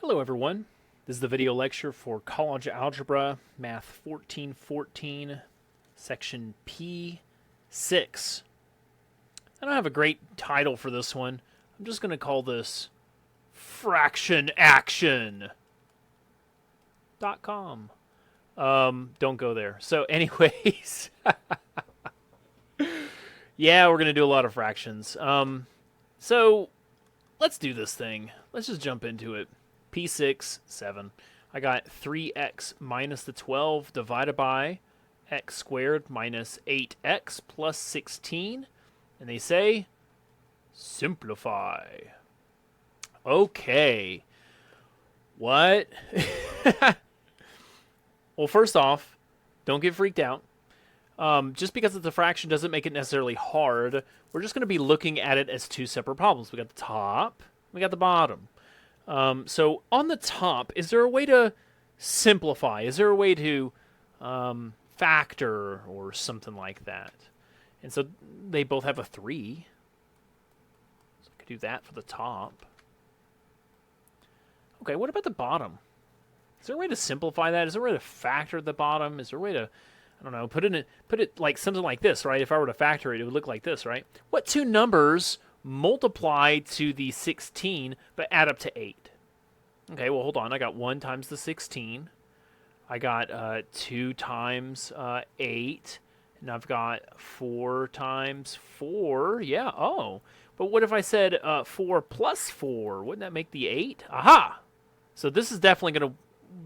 Hello everyone, this is the video lecture for College Algebra, Math 1414, Section P6. I don't have a great title for this one. I'm just going to call this Fraction Action.com. Don't go there. So anyways, yeah, we're going to do a lot of fractions. So let's do this thing. Let's just jump into it. P6, 7. I got 3x minus the 12 divided by x squared minus 8x plus 16. And they say, simplify. Okay. What? Well, first off, don't get freaked out. Just because it's a fraction doesn't make it necessarily hard. We're just going to be looking at it as two separate problems. We got the top, we got the bottom. So on the top, is there a way to simplify? Is there a way to factor or something like that? And so they both have a 3. So I could do that for the top. Okay, what about the bottom? Is there a way to simplify that? Is there a way to factor the bottom? Is there a way to, I don't know, put it like something like this, right? If I were to factor it, it would look like this, right? What two numbers multiply to the 16 but add up to 8? Okay, well, hold on. I got 1 times the 16. I got 2 times 8. And I've got 4 times 4. Yeah, oh. But what if I said 4 plus 4? Wouldn't that make the 8? Aha! So this is definitely going to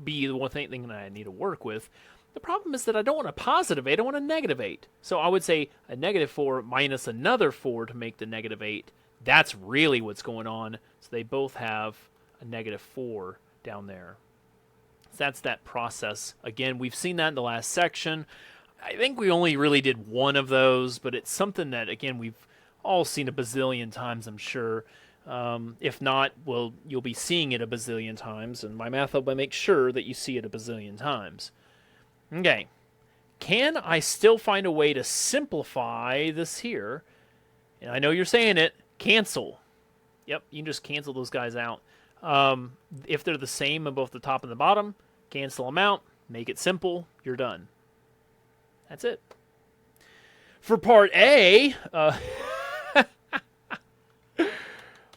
be the one thing that I need to work with. The problem is that I don't want a positive 8, I want a negative 8. So I would say a negative 4 minus another 4 to make the negative 8. That's really what's going on. So they both have a negative 4 down there. So that's that process. Again, we've seen that in the last section. I think we only really did one of those, but it's something that, again, we've all seen a bazillion times, I'm sure. If not, well, you'll be seeing it a bazillion times, and my math will make sure that you see it a bazillion times. Okay, can I still find a way to simplify this here? And I know you're saying it, cancel. Yep, you can just cancel those guys out. If they're the same on both the top and the bottom, cancel them out, make it simple, you're done. That's it. For part A,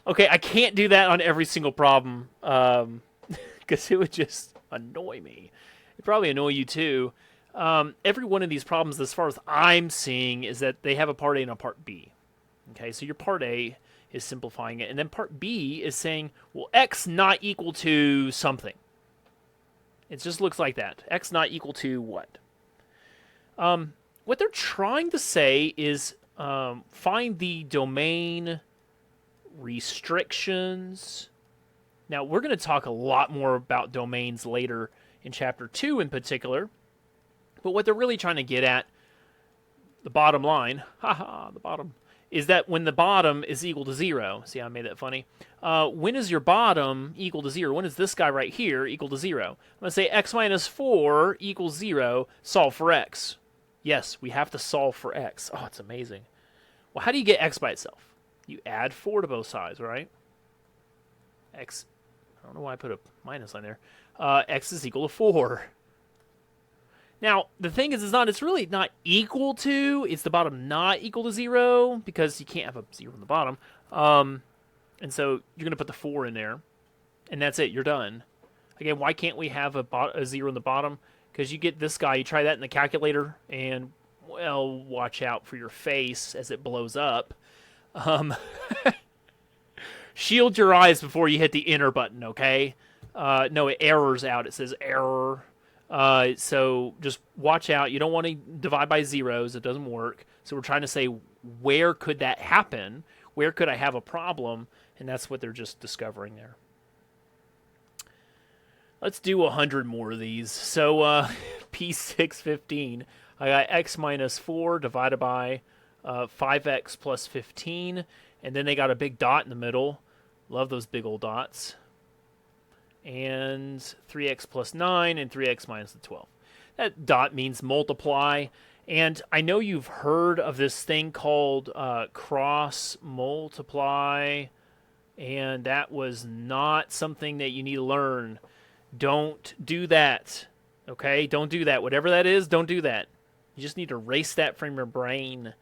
okay, I can't do that on every single problem, because it would just annoy me. It'd probably annoy you too. Every one of these problems, as far as I'm seeing, is that they have a part A and a part B. Okay, so your part A is simplifying it, and then part B is saying, well, x not equal to something. It just looks like that. X not equal to what? What they're trying to say is find the domain restrictions. Now, we're going to talk a lot more about domains later in Chapter 2 in particular. But what they're really trying to get at, the bottom line, the bottom, is that when the bottom is equal to 0, see how I made that funny? When is your bottom equal to 0? When is this guy right here equal to 0? I'm going to say x minus 4 equals 0, solve for x. Yes, we have to solve for x. Oh, it's amazing. Well, how do you get x by itself? You add 4 to both sides, right? X, I don't know why I put a minus on there. X is equal to 4. Now, the thing is, it's really not equal to, it's the bottom not equal to 0, because you can't have a 0 in the bottom. And so you're going to put the 4 in there, and that's it, you're done. Again, why can't we have a 0 in the bottom? Because you get this guy, you try that in the calculator, and, well, watch out for your face as it blows up. Shield your eyes before you hit the enter button, okay? No, it errors out. It says error. So just watch out. You don't want to divide by zeros. It doesn't work. So we're trying to say, where could that happen? Where could I have a problem? And that's what they're just discovering there. Let's do 100 more of these. So P615, I got x minus 4 divided by 5x plus 15. And then they got a big dot in the middle. Love those big old dots. And 3x plus 9 and 3x minus the 12. That dot means multiply. And I know you've heard of this thing called cross multiply And that was not something that you need to learn. Don't do that. Okay? Don't do that. Whatever that is, don't do that. You just need to erase that from your brain.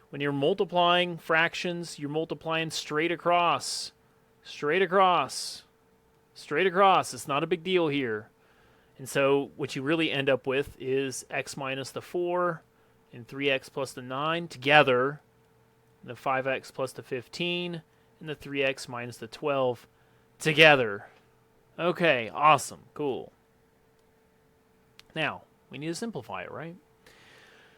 When you're multiplying fractions, you're multiplying straight across. Straight across. Straight across. It's not a big deal here. And so what you really end up with is x minus the 4 and 3x plus the 9 together, the 5x plus the 15, and the 3x minus the 12 together. Okay, awesome, cool. Now, we need to simplify it, right?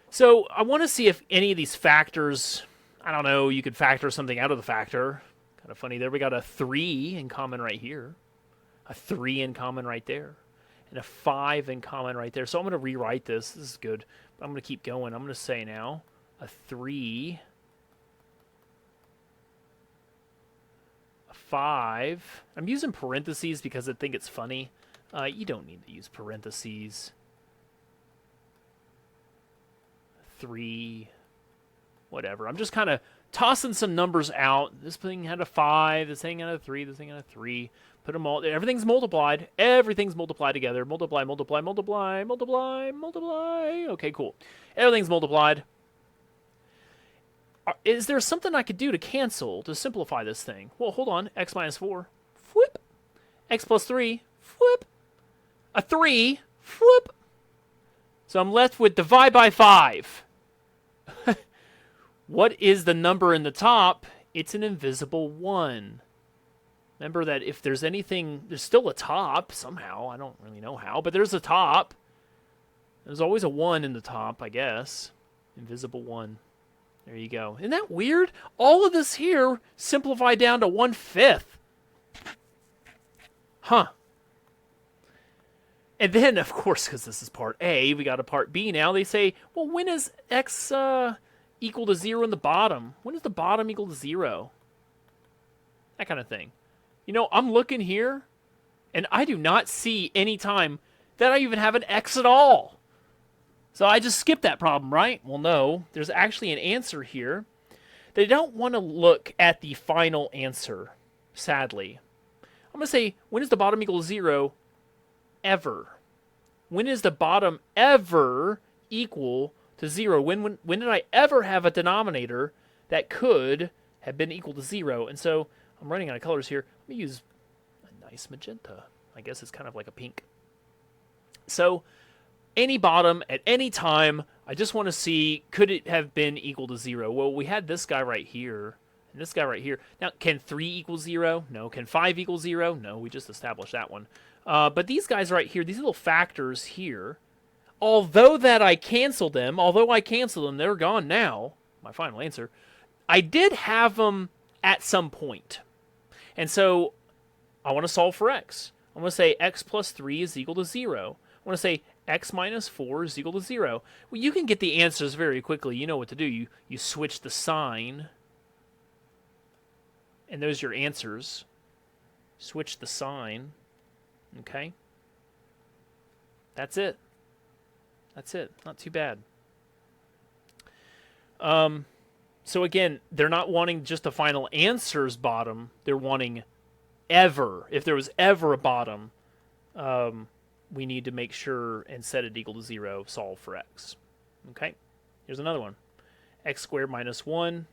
So I want to see if any of these factors, I don't know, you could factor something out of the factor. Kind of funny there. We got a 3 in common right here. A 3 in common right there. And a 5 in common right there. So I'm going to rewrite this. This is good. But I'm going to keep going. I'm going to say now a 3, a 5. I'm using parentheses because I think it's funny. You don't need to use parentheses. 3, whatever. I'm just kind of tossing some numbers out. This thing had a 5, this thing had a 3, this thing had a 3. Put them all, everything's multiplied. Everything's multiplied together. Multiply, multiply, multiply, multiply, multiply. Okay, cool. Everything's multiplied. Is there something I could do to cancel, to simplify this thing? Well, hold on. X minus 4. Whoop. X plus 3. Whoop. A 3. Whoop. So I'm left with divide by 5. What is the number in the top? It's an invisible 1. Remember that if there's anything, there's still a top somehow. I don't really know how, but there's a top. There's always a 1 in the top, I guess. Invisible 1. There you go. Isn't that weird? All of this here simplified down to 1/5. Huh. And then, of course, because this is part A, we got a part B now. They say, well, when is x equal to 0 in the bottom? When is the bottom equal to 0? That kind of thing. You know, I'm looking here, and I do not see any time that I even have an x at all. So I just skipped that problem, right? Well, no. There's actually an answer here. They don't want to look at the final answer, sadly. I'm going to say, when is the bottom equal to 0? Ever. When is the bottom ever equal to 0? When did I ever have a denominator that could have been equal to 0? And so I'm running out of colors here. Let me use a nice magenta. I guess it's kind of like a pink. So any bottom at any time, I just want to see, could it have been equal to 0? Well, we had this guy right here and this guy right here. Now, can 3 equal 0? No. Can 5 equal 0? No, we just established that one. But these guys right here, these little factors here, although I canceled them, they're gone now, my final answer, I did have them at some point. And so I want to solve for x. I want to say x plus 3 is equal to 0. I want to say x minus 4 is equal to 0. Well, you can get the answers very quickly. You know what to do. You switch the sign, and those are your answers. Switch the sign. Okay? That's it. That's it. Not too bad. So again, they're not wanting just the final answers bottom. They're wanting ever. If there was ever a bottom, we need to make sure and set it equal to 0, solve for x. Okay? Here's another one. X squared minus 1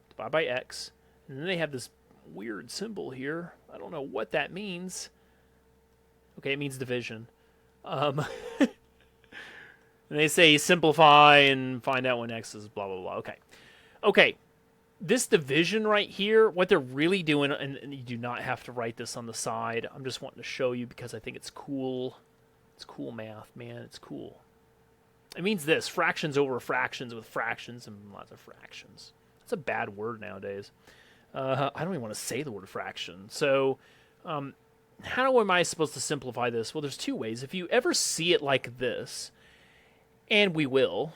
divided by x. And then they have this weird symbol here. I don't know what that means. Okay, it means division. And they say simplify and find out when x is blah, blah, blah. Okay. Okay. This division right here, what they're really doing, and you do not have to write this on the side. I'm just wanting to show you because I think it's cool. It's cool math, man. It's cool. It means this. Fractions over fractions with fractions and lots of fractions. That's a bad word nowadays. I don't even want to say the word fraction. So, how am I supposed to simplify this? Well, there's two ways. If you ever see it like this, and we will,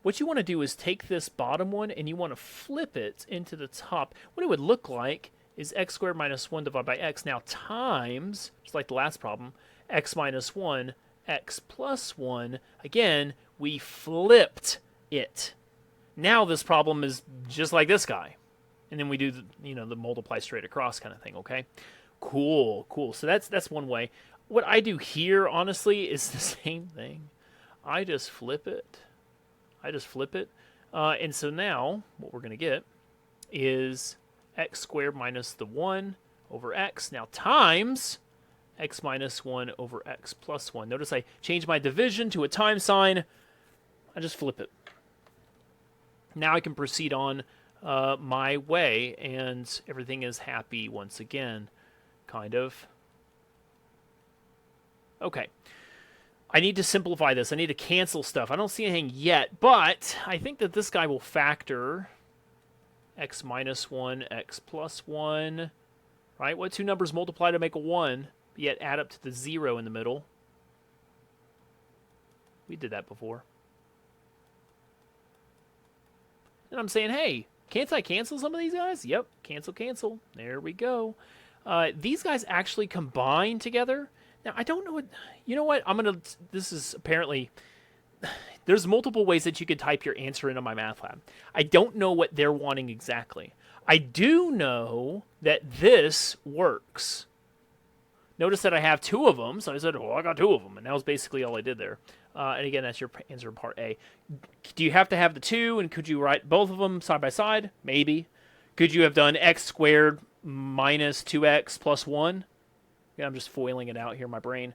what you want to do is take this bottom one and you want to flip it into the top. What it would look like is x squared minus 1 divided by x now times, just like the last problem, x minus 1, x plus 1. Again, we flipped it. Now this problem is just like this guy. And then we do the, the multiply straight across kind of thing, okay? Cool. So that's one way. What I do here, honestly, is the same thing. I just flip it. And so now what we're going to get is x squared minus the 1 over x. Now times x minus 1 over x plus 1. Notice I change my division to a time sign. I just flip it. Now I can proceed on my way, and everything is happy once again, kind of. Okay. I need to simplify this. I need to cancel stuff. I don't see anything yet, but I think that this guy will factor x minus 1, x plus 1, right? What two numbers multiply to make a 1, yet add up to the 0 in the middle? We did that before. And I'm saying, hey, can't I cancel some of these guys? Yep, cancel. There we go. These guys actually combine together. Now, I don't know what... You know what? This is apparently... There's multiple ways that you could type your answer into MyMathLab. I don't know what they're wanting exactly. I do know that this works. Notice that I have two of them, so I said, I got two of them, and that was basically all I did there. And again, that's your answer in part A. Do you have to have the two, and could you write both of them side by side? Maybe. Could you have done x squared minus 2x plus 1? Yeah, I'm just foiling it out here in my brain.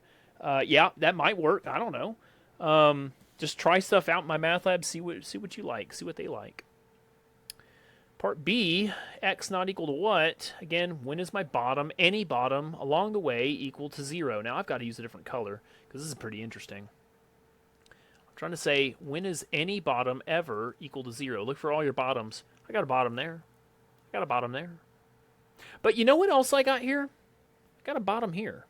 Yeah, that might work. I don't know. Just try stuff out in MyMathLab, see what you like, see what they like. Part B, x not equal to what? Again, when is my bottom, any bottom, along the way equal to 0? Now, I've got to use a different color, because this is pretty interesting. I'm trying to say, when is any bottom ever equal to 0? Look for all your bottoms. I got a bottom there. I got a bottom there. But you know what else I got here? I got a bottom here.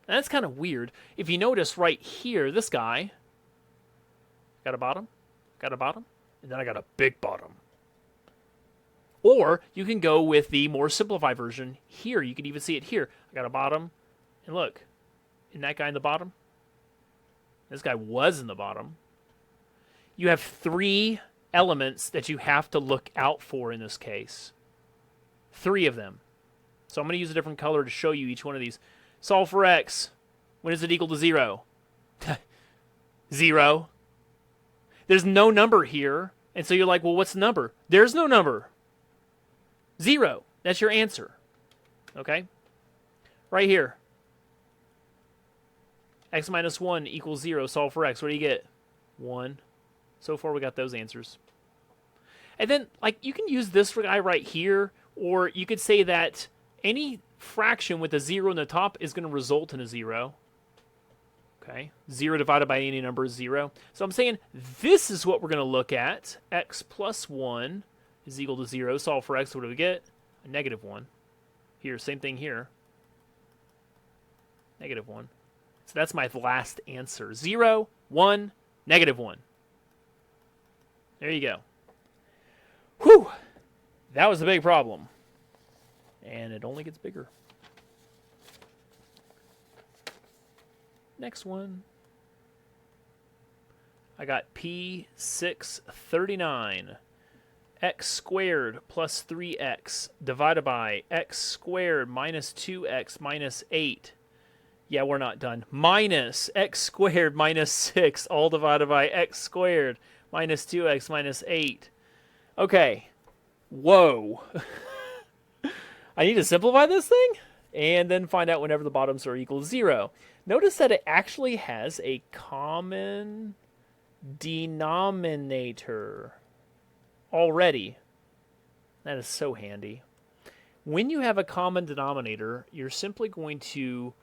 And that's kind of weird. If you notice right here, this guy, got a bottom, and then I got a big bottom. Or you can go with the more simplified version here. You can even see it here. I got a bottom, and look, isn't that guy in the bottom? This guy was in the bottom. You have three elements that you have to look out for in this case. Three of them. So I'm going to use a different color to show you each one of these. Solve for x. When is it equal to 0? 0. There's no number here. And so you're like, well, what's the number? There's no number. 0. That's your answer. Okay? Right here. X minus 1 equals 0. Solve for x. What do you get? 1. So far, we got those answers. And then, like, you can use this guy right here, or you could say that any fraction with a 0 in the top is going to result in a 0. Okay? 0 divided by any number is 0. So I'm saying this is what we're going to look at. X plus 1 is equal to 0. Solve for x. What do we get? A negative 1. Here, same thing here. Negative 1. So that's my last answer. 0, 1, negative 1. There you go. Whew! That was a big problem. And it only gets bigger. Next one. I got P639. X squared plus 3x divided by x squared minus 2x minus 8. Yeah, we're not done. Minus x squared minus 6 all divided by x squared minus 2x minus 8. Okay. Whoa. I need to simplify this thing and then find out whenever the bottoms are equal to 0. Notice that it actually has a common denominator already. That is so handy. When you have a common denominator, you're simply going to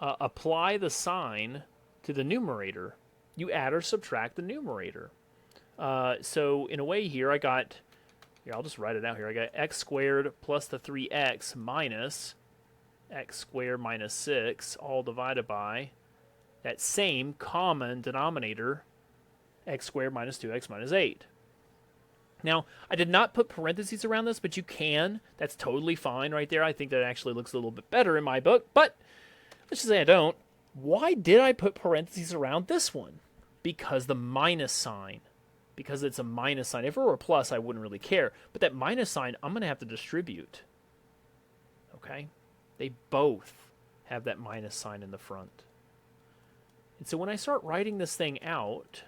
apply the sign to the numerator. You add or subtract the numerator. So in a way here, I got... Here, I'll just write it out here. I got x squared plus the 3x minus x squared minus 6 all divided by that same common denominator, x squared minus 2x minus 8. Now, I did not put parentheses around this, but you can. That's totally fine right there. I think that actually looks a little bit better in my book, but let's just say I don't. Why did I put parentheses around this one? Because the minus sign. because it's a minus sign. If it were a plus, I wouldn't really care. But that minus sign, I'm going to have to distribute. Okay? They both have that minus sign in the front. And so when I start writing this thing out,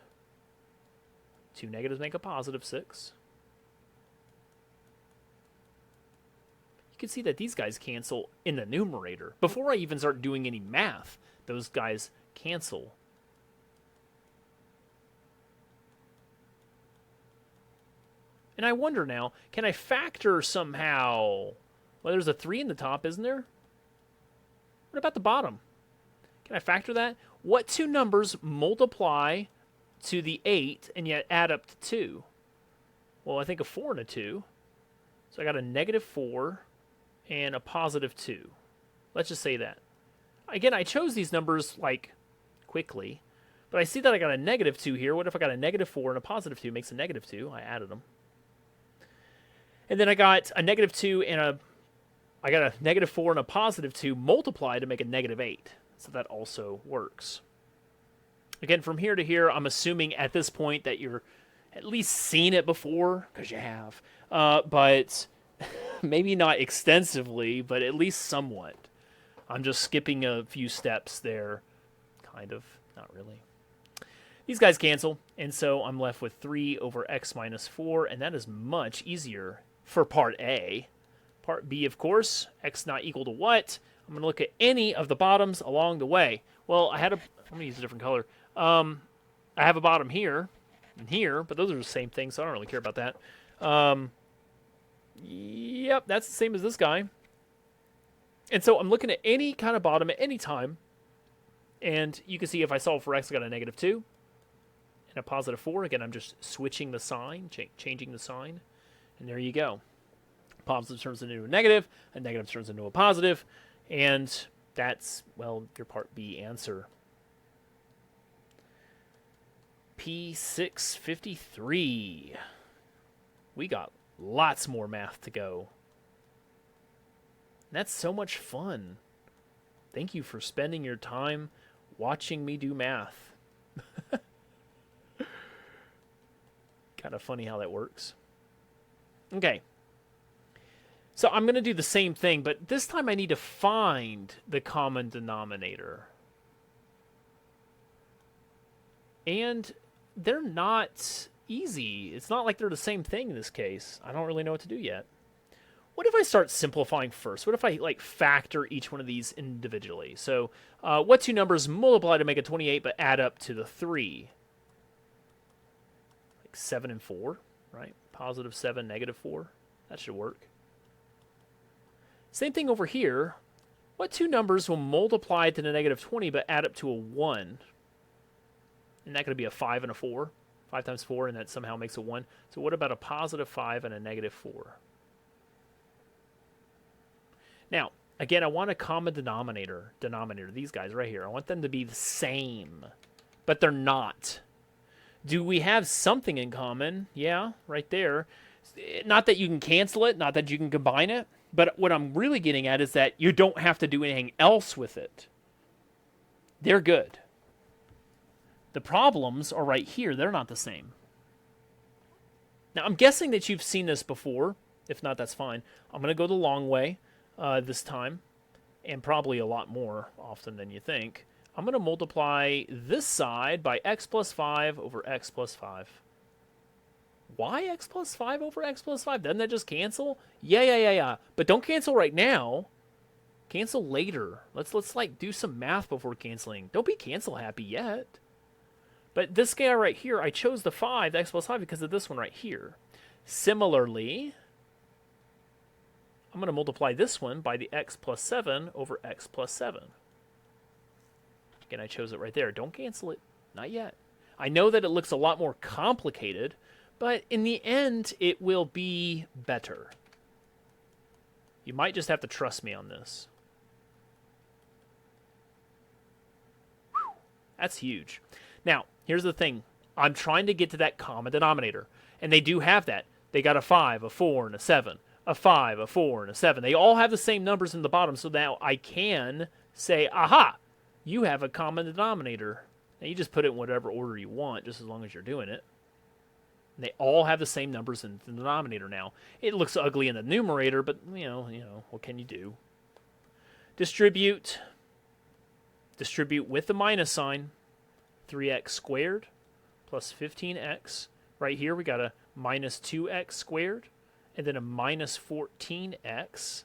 2 negatives make a positive 6. You can see that these guys cancel in the numerator. Before I even start doing any math, those guys cancel. And I wonder now, can I factor somehow? Well, there's a 3 in the top, isn't there? What about the bottom? Can I factor that? What 2 numbers multiply to the 8 and yet add up to 2? Well, I think a 4 and a 2. So I got a negative 4 and a positive 2. Let's just say that. Again, I chose these numbers, like, quickly. But I see that I got a negative 2 here. What if I got a negative 4 and a positive 2? Makes a negative 2. I added them. And then I got a negative 2 and I got a negative 4 and a positive 2 multiplied to make a negative 8. So that also works. Again, from here to here, I'm assuming at this point that you're at least seen it before, because you have. But maybe not extensively, but at least somewhat. I'm just skipping a few steps there. Kind of. Not really. These guys cancel, and so I'm left with 3 over x minus 4, and that is much easier for part A. Part B, of course, x not equal to what? I'm going to look at any of the bottoms along the way. Well, I'm going to use a different color. I have a bottom here and here, but those are the same thing, so I don't really care about that. Yep, that's the same as this guy. And so I'm looking at any kind of bottom at any time, and you can see if I solve for x, I got a negative 2 and a positive 4. Again, I'm just switching the sign, changing the sign, and there you go. Positive turns into a negative turns into a positive, and that's, well, your part B answer. P653. We got lots more math to go. That's so much fun. Thank you for spending your time watching me do math. Kind of funny how that works. Okay. So I'm going to do the same thing, but this time I need to find the common denominator. And they're not easy. It's not like they're the same thing in this case. I don't really know what to do yet. What if I start simplifying first? What if I factor each one of these individually? So what 2 numbers multiply to make a 28 but add up to the 3? Like 7 and 4, right? Positive 7, negative 4. That should work. Same thing over here. What 2 numbers will multiply to the negative 20 but add up to a 1? Isn't that going to be a 5 and a 4? 5 times 4, and that somehow makes a 1. So what about a positive 5 and a negative 4? Now, again, I want a common denominator, these guys right here. I want them to be the same, but they're not. Do we have something in common? Yeah, right there. Not that you can cancel it, not that you can combine it, but what I'm really getting at is that you don't have to do anything else with it. They're good. The problems are right here. They're not the same. Now, I'm guessing that you've seen this before. If not, that's fine. I'm going to go the long way this time, and probably a lot more often than you think. I'm going to multiply this side by x plus 5 over x plus 5. Why x plus 5 over x plus 5? Doesn't that just cancel? Yeah. But don't cancel right now. Cancel later. Let's do some math before canceling. Don't be cancel happy yet. But this guy right here, I chose the 5, the x plus 5, because of this one right here. Similarly, I'm going to multiply this one by the x plus 7 over x plus 7. Again, I chose it right there. Don't cancel it. Not yet. I know that it looks a lot more complicated, but in the end, it will be better. You might just have to trust me on this. Whew. That's huge. Now, here's the thing. I'm trying to get to that common denominator, and they do have that. They got a 5, a 4, and a 7. A 5, a 4, and a 7. They all have the same numbers in the bottom, so now I can say, aha, you have a common denominator. Now, you just put it in whatever order you want, just as long as you're doing it. And they all have the same numbers in the denominator now. It looks ugly in the numerator, but you know, what can you do? Distribute with the minus sign. 3x squared plus 15x. Right here we got a minus 2x squared, and then a minus 14x,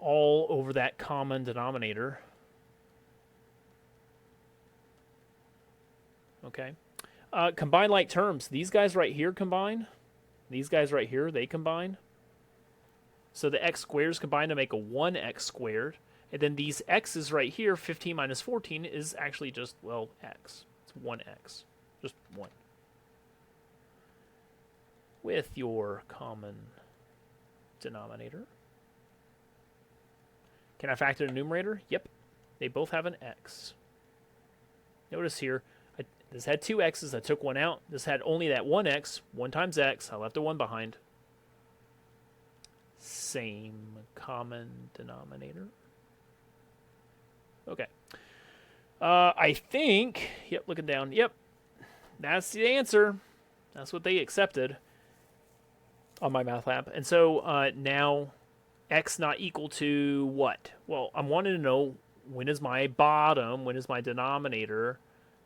all over that common denominator. Okay. Combine like terms. These guys right here combine. These guys right here, they combine. So the x squares combine to make a 1x squared. And then these x's right here, 15 minus 14, is actually just, well, x. It's 1x. Just 1. With your common denominator. Can I factor the numerator? Yep. They both have an x. Notice here, this had 2 x's. I took one out. This had only that 1x. 1 times x. I left a 1 behind. Same common denominator. Okay. I think, yep, looking down, yep, that's the answer. That's what they accepted on my math lab. And so now x not equal to what? Well, I'm wanting to know, when is my bottom, when is my denominator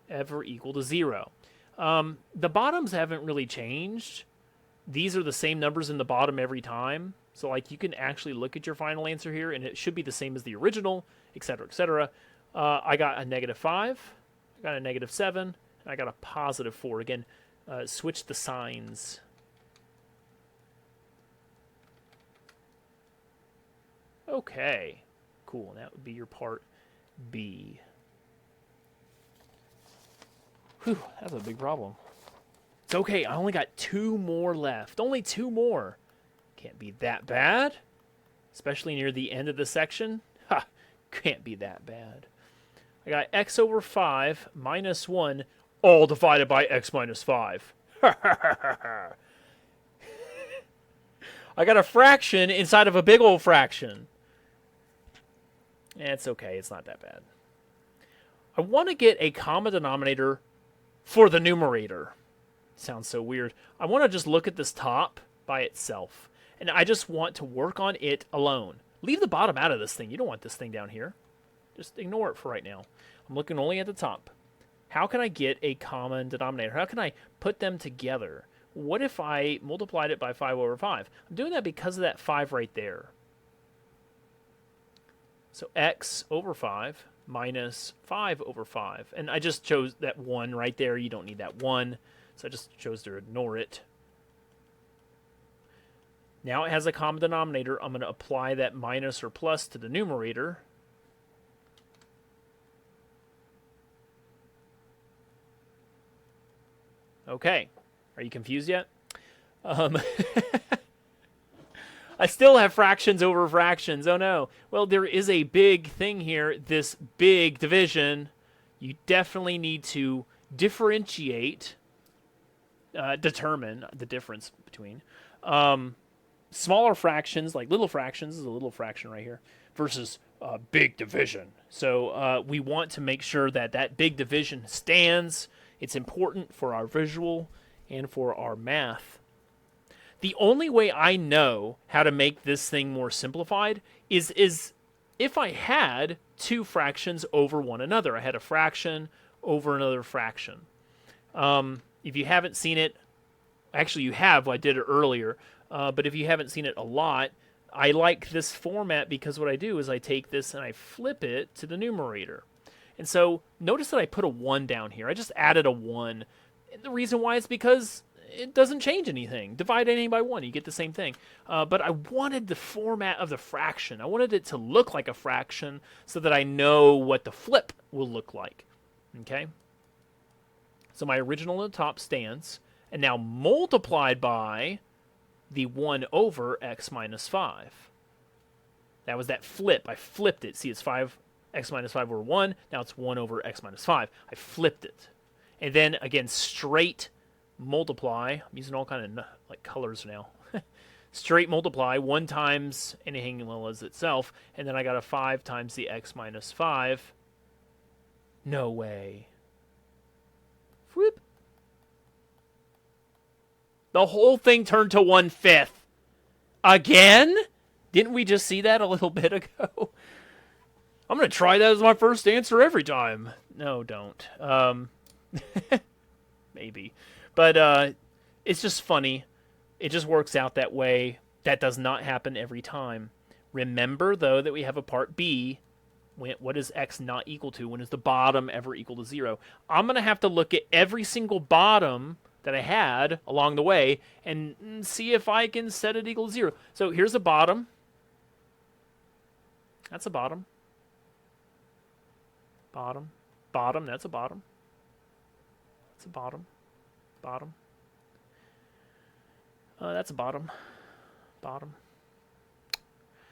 ever equal to 0? The bottoms haven't really changed. These are the same numbers in the bottom every time. So like you can actually look at your final answer here, and it should be the same as the original, etc., etc. I got a -5, I got a -7, and I got a +4. Again, switch the signs. Okay, cool. And that would be your part B. Whew, that's a big problem. It's okay. I only got 2 more left. Only 2 more. Can't be that bad. Especially near the end of the section. Ha! Can't be that bad. I got x over 5 minus 1, all divided by x minus 5. I got a fraction inside of a big old fraction. It's okay. It's not that bad. I want to get a common denominator for the numerator. Sounds so weird. I want to just look at this top by itself. And I just want to work on it alone. Leave the bottom out of this thing. You don't want this thing down here. Just ignore it for right now. I'm looking only at the top. How can I get a common denominator? How can I put them together? What if I multiplied it by 5 over 5? I'm doing that because of that 5 right there. So x over 5 minus 5 over 5. And I just chose that 1 right there. You don't need that 1. So I just chose to ignore it. Now it has a common denominator. I'm going to apply that minus or plus to the numerator. Okay. Are you confused yet? I still have fractions over fractions. Oh no. Well, there is a big thing here. This big division. You definitely need to differentiate, determine the difference between smaller fractions, like little fractions, is a little fraction right here, versus big division. So we want to make sure that that big division stands. It's important for our visual and for our math. The only way I know how to make this thing more simplified is if I had 2 fractions over one another. I had a fraction over another fraction. If you haven't seen it, actually you have, I did it earlier, but if you haven't seen it a lot, I like this format because what I do is I take this and I flip it to the numerator. And so notice that I put a 1 down here. I just added a 1. And the reason why is because it doesn't change anything. Divide anything by 1, you get the same thing. But I wanted the format of the fraction. I wanted it to look like a fraction so that I know what the flip will look like. Okay? So my original at the top stands. And now multiplied by the 1 over x minus 5. That was that flip. I flipped it. See, it's 5, x minus 5 over 1. Now it's 1 over x minus 5. I flipped it. And then, again, straight multiply. I'm using all kind of like colors now. Straight multiply 1 times anything well as itself. And then I got a 5 times the x minus 5. No way. Whoop. The whole thing turned to 1/5. Again? Didn't we just see that a little bit ago? I'm going to try that as my first answer every time. No, don't. Maybe. But it's just funny. It just works out that way. That does not happen every time. Remember, though, that we have a part B. What is x not equal to? When is the bottom ever equal to 0? I'm going to have to look at every single bottom that I had along the way and see if I can set it equal to 0. So here's a bottom. That's a bottom. Bottom. Bottom. That's a bottom. That's a bottom. Bottom. That's a bottom. Bottom.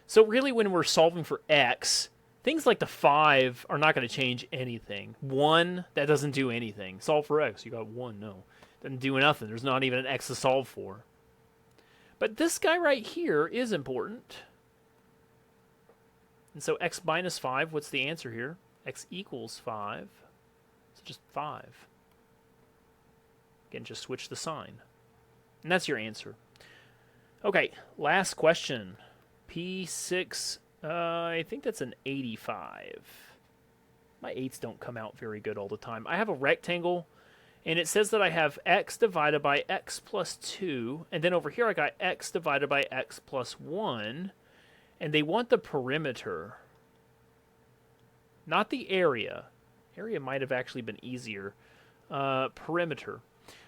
So really when we're solving for x, things like the 5 are not going to change anything. 1, that doesn't do anything. Solve for x. You got 1. No. Doesn't do nothing. There's not even an x to solve for. But this guy right here is important. And so x minus 5, what's the answer here? X equals 5. So just 5. Again, just switch the sign. And that's your answer. Okay, last question. P6, I think that's an 85. My 8s don't come out very good all the time. I have a rectangle, and it says that I have x divided by x plus 2, and then over here I got x divided by x plus 1, and they want the perimeter, not the area. Area might have actually been easier. Perimeter.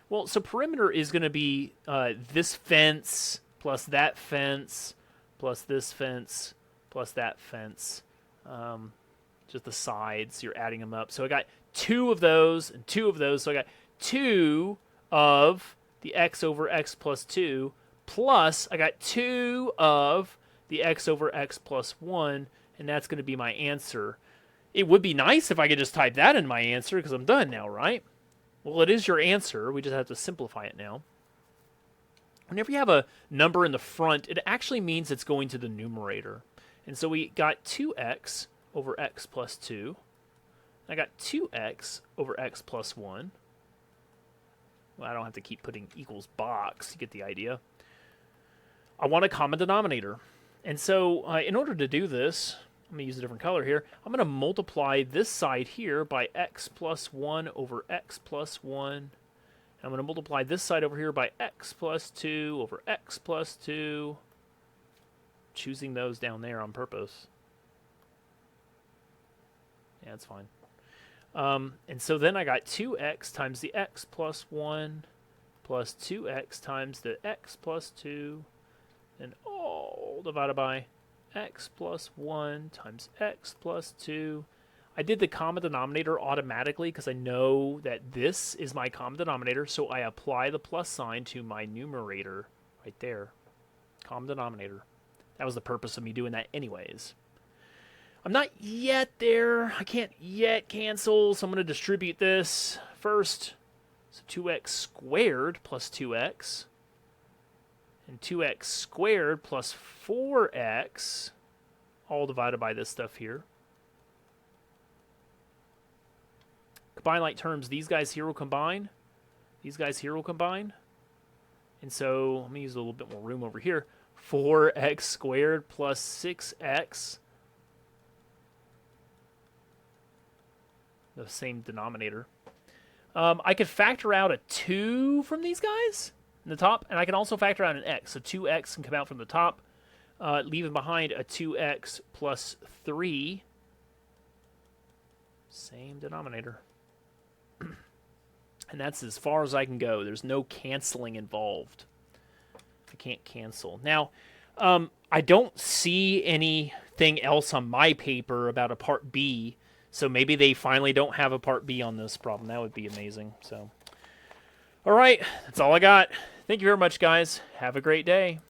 Well, so perimeter is going to be this fence plus that fence plus this fence plus that fence. Just the sides, you're adding them up. So I got 2 of those and 2 of those. So I got 2 of the x over x plus 2 plus I got 2 of the x over x plus 1, and that's going to be my answer. It would be nice if I could just type that in my answer because I'm done now, right? Well, it is your answer. We just have to simplify it now. Whenever you have a number in the front, it actually means it's going to the numerator. And so we got 2x over x plus 2. I got 2x over x plus 1. Well, I don't have to keep putting equals box. You get the idea. I want a common denominator. And so in order to do this, I'm going to use a different color here. I'm going to multiply this side here by x plus 1 over x plus 1. And I'm going to multiply this side over here by x plus 2 over x plus 2. Choosing those down there on purpose. Yeah, that's fine. And so then I got 2x times the x plus 1 plus 2x times the x plus 2. And all divided by x plus 1 times x plus 2. I did the common denominator automatically because I know that this is my common denominator, so I apply the plus sign to my numerator right there. Common denominator. That was the purpose of me doing that anyways. I'm not yet there. I can't yet cancel, so I'm going to distribute this first. So 2x squared plus 2x. And 2x squared plus 4x, all divided by this stuff here. Combine like terms, these guys here will combine. These guys here will combine. And so, let me use a little bit more room over here. 4x squared plus 6x. The same denominator. I could factor out a 2 from these guys in the top, and I can also factor out an x. So 2x can come out from the top, leaving behind a 2x plus 3. Same denominator. And that's as far as I can go. There's no canceling involved. I can't cancel. Now, I don't see anything else on my paper about a part B, so maybe they finally don't have a part B on this problem. That would be amazing. So, all right, that's all I got. Thank you very much, guys. Have a great day.